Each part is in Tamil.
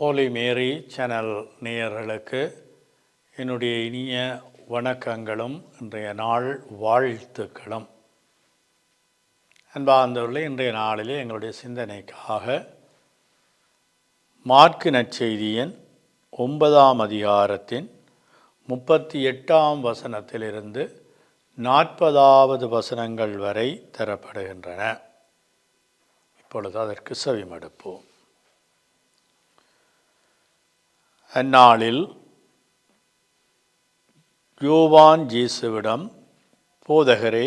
ஹோலி மேரி சேனல் நேயர்களுக்கு என்னுடைய இனிய வணக்கங்களும் இன்றைய நாள் வாழ்த்துக்களும். அன்பார்ந்தவர்களே, இன்றைய நாளிலே எங்களுடைய சிந்தனைக்காக மாற்கு நற்செய்தியின் 9ஆம் அதிகாரத்தின் 38ஆம் வசனத்திலிருந்து 40வது வசனங்கள் வரை தரப்படுகின்றன. இப்பொழுது அதற்கு செவிமடுப்போம். அந்நாளில் யோவான் இயேசுவிடம், போதகரே,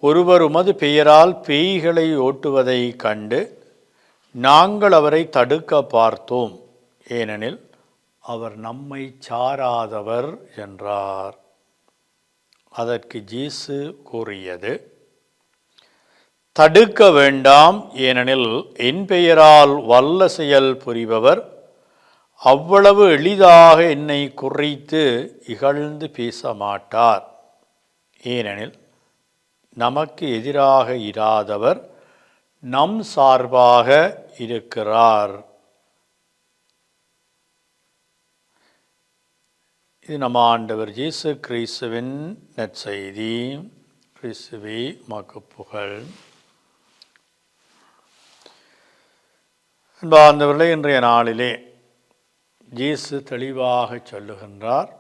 ஒருவர் உமது பெயரால் பேய்களை ஓட்டுவதைக் கண்டு நாங்கள் அவரை தடுக்க பார்த்தோம், ஏனெனில் அவர் நம்மை சாராதவர் என்றார். அதற்கு இயேசு கூறியது, தடுக்க வேண்டாம், ஏனெனில் என் பெயரால் வல்ல செயல் புரிபவர் அவ்வளவு எளிதாக என்னை குறித்து இகழ்ந்து பேச மாட்டார். ஏனெனில் நமக்கு எதிராக இராதவர் நம் சார்பாக இருக்கிறார். இது நம் ஆண்டவர் இயேசு கிறிஸ்துவின் நற்செய்தி. கிறிஸ்துவே உமக்கு புகழ். அன்பார்ந்தவர்களே, இன்றைய நாளிலே இயேசு தெளிவாக சொல்லுகின்றார்,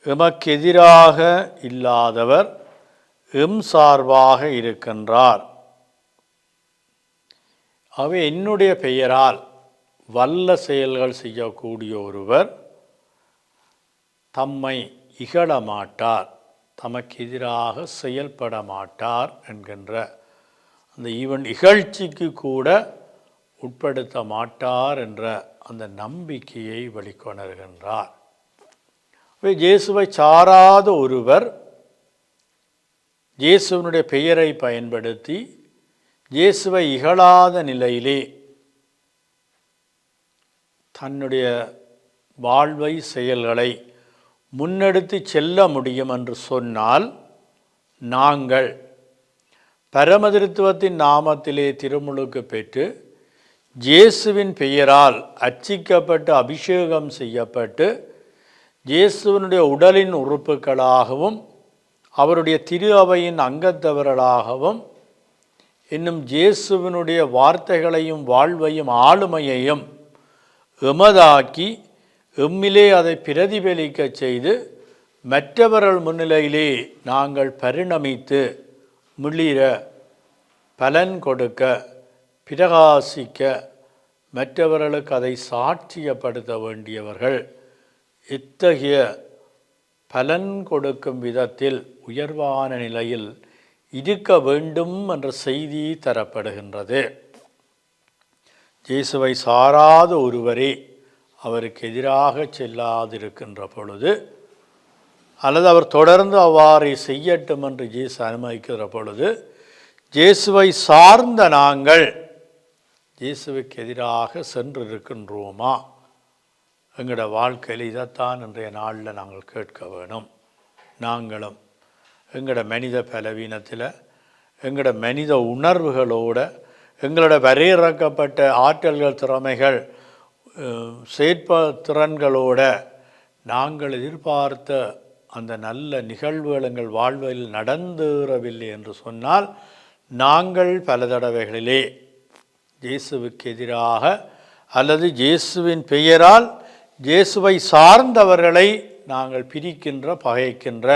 எமக்கு எதிராக இல்லாதவர் எம் சார்பாக இருக்கின்றார். ஆகவே என்னுடைய பெயரால் வல்ல செயல்கள் செய்யக்கூடிய ஒருவர் தம்மை இகழ மாட்டார், தமக்கு எதிராக செயல்பட மாட்டார் என்கின்ற அந்த இகழ்ச்சிக்கு கூட உட்படுத்த மாட்டார் என்ற அந்த நம்பிக்கையை வெளிக்கொணர்கின்றார். இயேசுவை சாராத ஒருவர் இயேசுவினுடைய பெயரை பயன்படுத்தி இயேசுவை இகழாத நிலையிலே தன்னுடைய வாழ்வை செயல்களை முன்னெடுத்து செல்ல முடியும் என்று சொன்னால், நாங்கள் பரமதிருத்துவத்தின் நாமத்திலே திருமுழுக்கு பெற்று இயேசுவின் பெயரால் அர்ச்சிக்கப்பட்டு அபிஷேகம் செய்யப்பட்டு இயேசுவினுடைய உடலின் உறுப்புகளாகவும் அவருடைய திரு அவையின் அங்கத்தவர்களாகவும் இன்னும் இயேசுவினுடைய வார்த்தைகளையும் வாழ்வையும் ஆளுமையையும் எமதாக்கி எம்மிலே அதை பிரதிபலிக்க செய்து மற்றவர்கள் முன்னிலையிலே நாங்கள் பரிணமித்து மிளிர பலன் கொடுக்க பிரகாசிக்க மற்றவர்களுக்கு அதை சாட்சியப்படுத்த வேண்டியவர்கள் இத்தகைய பலன் கொடுக்கும் விதத்தில் உயர்வான நிலையில் இருக்க வேண்டும் என்ற செய்தி தரப்படுகின்றது. இயேசுவை சாராத ஒருவரே அவருக்கு எதிராக செல்லாதிருக்கின்ற பொழுது, அல்லது அவர் தொடர்ந்து அவ்வாறு செய்யட்டும் என்று இயேசு அனுமதிக்கிற பொழுது, இயேசுவை சார்ந்த நாங்கள் இயேசுவுக்கு எதிராக சென்றிருக்கின்றோமா? எங்களோட வாழ்க்கையில் இதைத்தான் இன்றைய நாளில் நாங்கள் கேட்க வேணும். நாங்களும் எங்களோட மனித பலவீனத்தில், எங்களோட மனித உணர்வுகளோடு, எங்களோட வரையறுக்கப்பட்ட ஆற்றல்கள், திறமைகள், திறன்களோடு நாங்கள் எதிர்பார்த்த அந்த நல்ல நிகழ்வுகள் எங்கள் வாழ்வில் நடந்தேறவில்லை என்று சொன்னால், நாங்கள் பல தடவைகளிலே இயேசுவுக்கு எதிராக அல்லது இயேசுவின் பெயரால் இயேசுவை சார்ந்தவர்களை நாங்கள் பிரிக்கின்ற, பகைக்கின்ற,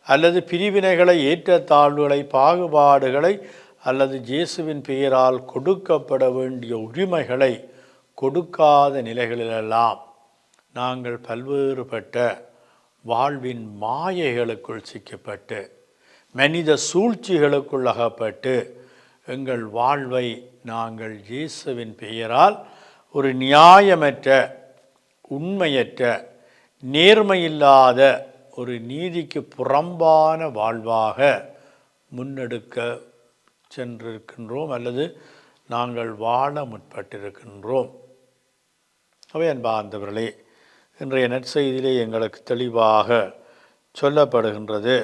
அல்லது பிரிவினைகளை, ஏற்றத்தாழ்வுகளை, பாகுபாடுகளை, அல்லது இயேசுவின் பெயரால் கொடுக்கப்பட வேண்டிய உரிமைகளை கொடுக்காத நிலைகளிலெல்லாம் நாங்கள் பல்வேறுபட்ட வாழ்வின் மாயைகளுக்குள் சிக்கப்பட்டு, மனித சூழ்ச்சிகளுக்குள் அகப்பட்டு, எங்கள் வாழ்வை நாங்கள் இயேசுவின் பெயரால் ஒரு நியாயமற்ற, உண்மையற்ற, நேர்மையில்லாத ஒரு நீதிக்கு புறம்பான வாழ்வாக முன்னெடுக்க சென்றிருக்கின்றோம், அல்லது நாங்கள் வாழ முற்பட்டிருக்கின்றோம். அவை அன்பார்ந்தவர்களே, இன்றைய நற்செய்தியிலே எங்களுக்கு தெளிவாக சொல்லப்படுகின்றது,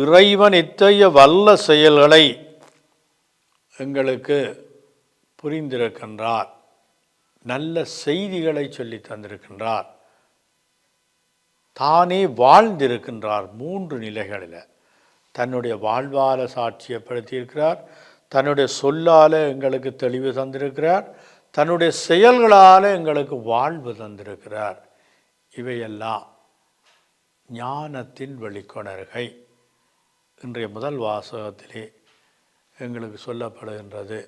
இறைவன் இத்தகைய வல்ல செயல்களை எங்களுக்கு புரிந்திருக்கின்றார், நல்ல செய்திகளை சொல்லி தந்திருக்கின்றார், தானே வாழ்ந்திருக்கின்றார். 3 நிலைகளில் தன்னுடைய வாழ்வால் சாட்சியப்படுத்தியிருக்கிறார், தன்னுடைய சொல்லால் எங்களுக்கு தெளிவு தந்திருக்கிறார், தன்னுடைய செயல்களால் எங்களுக்கு வாழ்வு தந்திருக்கிறார். இவையெல்லாம் ஞானத்தின் வெளிக்கொணர்கை. இன்றைய முதல் வாசகத்திலே எங்களுக்கு சொல்லப்படுகின்றது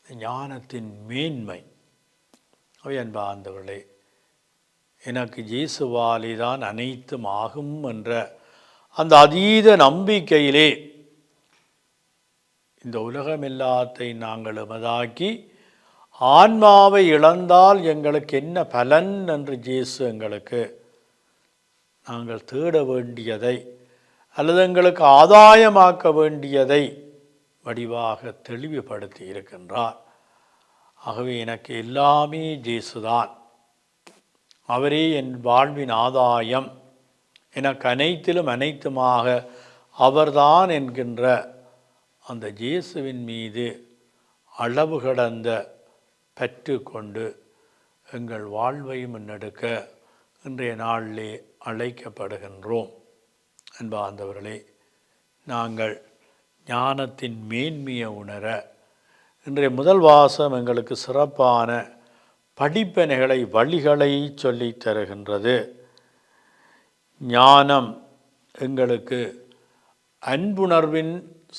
ஞானத்தின் மேன்மை. அவை அன்பார்ந்தவர்களே, எனக்கு இயேசுவாலே தான் அனைத்தும் ஆகும் என்ற அந்த அதீத நம்பிக்கையிலே இந்த உலகம் எல்லாத்தையும் நாங்கள் எமதாக்கி ஆன்மாவை இழந்தால் எங்களுக்கு என்ன பலன் என்று இயேசு எங்களுக்கு நாங்கள் தேட வேண்டியதை அல்லது எங்களுக்கு ஆதாயமாக்க வேண்டியதை வடிவாக தெளிவுபடுத்தி இருக்கின்றார். ஆகவே எனக்கு எல்லாமே இயேசுதான், அவரே என் வாழ்வின் ஆதாயம், எனக்கு அனைத்திலும் அனைத்துமாக அவர்தான் என்கின்ற அந்த இயேசுவின் மீது அளவு கடந்த பற்று கொண்டு எங்கள் வாழ்வை முன்னெடுக்க இன்றைய நாளிலே அழைக்கப்படுகின்றோம். அன்பார்ந்தவர்களே, நாங்கள் ஞானத்தின் மேன்மையை உணர இன்றைய முதல் வாசகம் எங்களுக்கு சிறப்பான படிப்பினைகளை வழிகளை சொல்லி தருகின்றது. ஞானம் எங்களுக்கு அன்புணர்வின்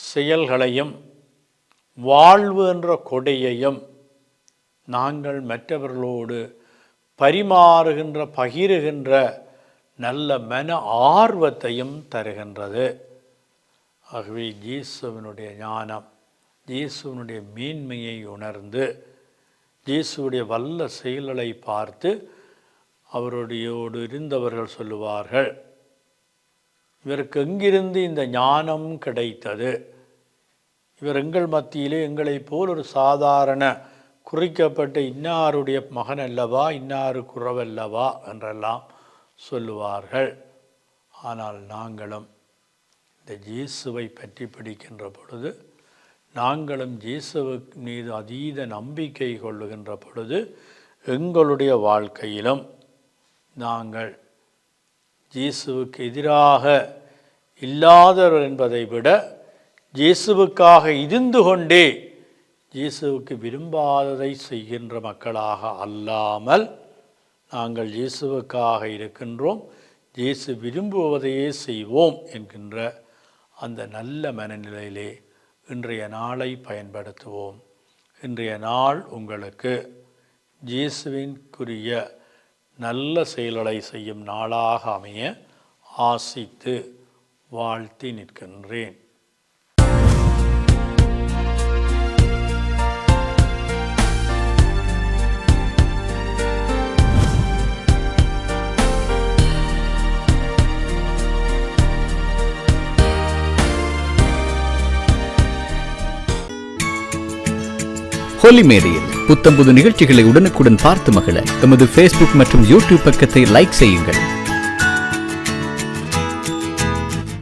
செயல்களையும் வாழ்வு என்ற கொடையையும் நாங்கள் மற்றவர்களோடு பரிமாறுகின்ற பகிருகின்ற நல்ல மன ஆர்வத்தையும் தருகின்றது. ஆகவே இயேசுவினுடைய ஞானம், இயேசுவினுடைய மேன்மையை உணர்ந்து இயேசுவுடைய வல்ல செயல்களை பார்த்து அவருடையோடு இருந்தவர்கள் சொல்லுவார்கள், இவருக்கு எங்கிருந்து இந்த ஞானம் கிடைத்தது? இவர் எங்கள் மத்தியிலே எங்களைப் போல் ஒரு சாதாரண குறிக்கப்பட்ட இன்னாருடைய மகன் அல்லவா, இன்னாரு குறவல்லவா என்றெல்லாம் சொல்லுவார்கள். ஆனால் நாங்களும் இந்த இயேசுவை பற்றி படிக்கின்ற பொழுது, நாங்களும் இயேசுவு மீது அதீத நம்பிக்கை கொள்ளுகின்ற பொழுது எங்களுடைய வாழ்க்கையிலும் நாங்கள் இயேசுவுக்கு எதிராக இல்லாதவர் என்பதை விட இயேசுவுக்காக இருந்து கொண்டே இயேசுவுக்கு விரும்பாததை செய்கின்ற மக்களாக அல்லாமல், நாங்கள் இயேசுவுக்காக இருக்கின்றோம், இயேசு விரும்புவதையே செய்வோம் என்கின்ற அந்த நல்ல மனநிலையிலே இன்றைய நாளை பயன்படுத்துவோம். இன்றைய நாள் உங்களுக்கு இயேசுவின்குரிய நல்ல செயல்களை செய்யும் நாளாக அமைய ஆசித்து வாழ்த்தி நிற்கின்றேன். ஹோலி மேரியில் புத்தம்புது நிகழ்ச்சிகளை உடனுக்குடன் பார்த்து மகிழ எமது Facebook மற்றும் YouTube பக்கத்தை லைக் செய்யுங்கள்.